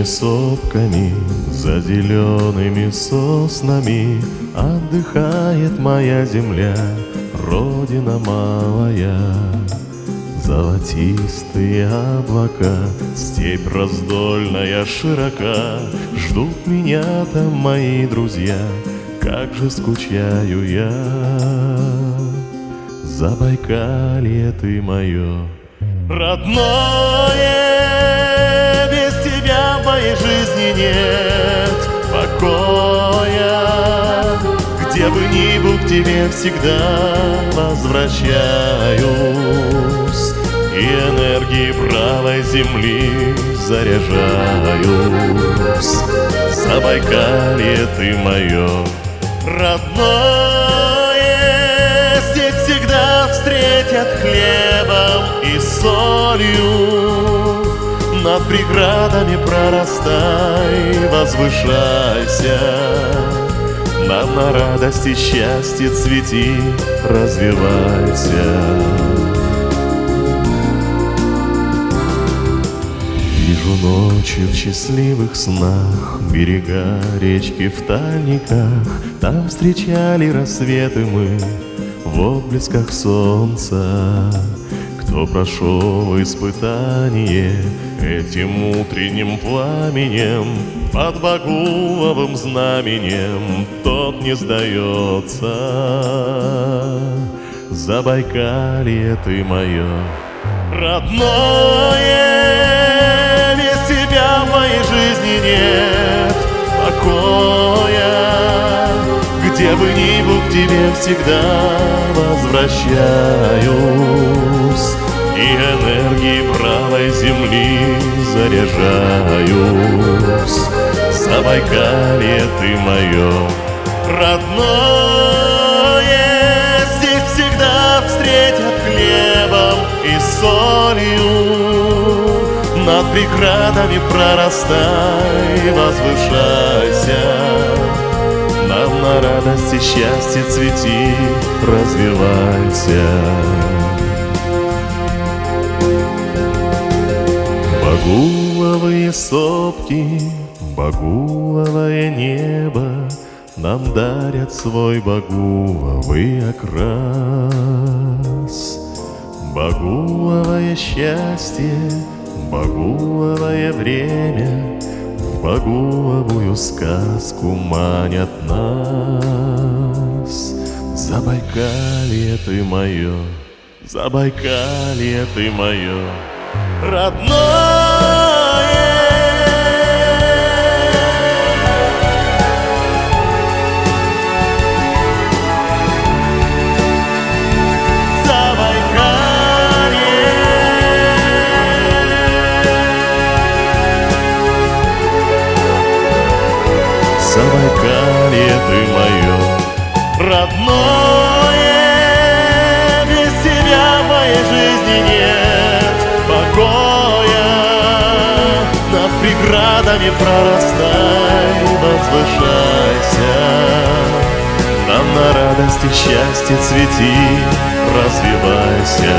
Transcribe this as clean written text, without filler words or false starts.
зелеными сопками, за зелеными соснами отдыхает моя земля, родина малая. Золотистые облака, степь раздольная широка, ждут меня там мои друзья, как же скучаю я. Забайкалье ты мое родное, без тебя в моей жизни нет покоя. Где бы ни был, к тебе всегда возвращаюсь, и энергией правой земли заряжаюсь. Забайкалье ты мое родное, здесь всегда встретят хлебом и солью. Над преградами прорастай, возвышайся, нам на радость и счастье цвети, развивайся. Вижу ночью в счастливых снах берега речки в Тальниках. Там встречали рассветы мы в отблесках солнца. Кто прошел испытание этим утренним пламенем, под Багуловым знаменем, тот не сдается. Забайкалье ты мое родное, без тебя в моей жизни нет покоя. Где бы ни был, к тебе всегда возвращаюсь, и энергией правой земли заряжаюсь. Забайкалье ты мое родное, здесь всегда встретят хлебом и солью. Над преградами прорастай, возвышайся, нам на радость и счастье цвети, развивайся. Багуловые сопки, багуловое небо нам дарят свой багуловый окрас. Багуловое счастье, багуловое время в багуловую сказку манят нас. Забайкалье ты мое, Забайкалье ты мое родное. Забайкалье ты мое родное, без тебя в моей жизни нет покоя. Над преградами прорастай, возвышайся, нам на радость и счастье цвети, развивайся.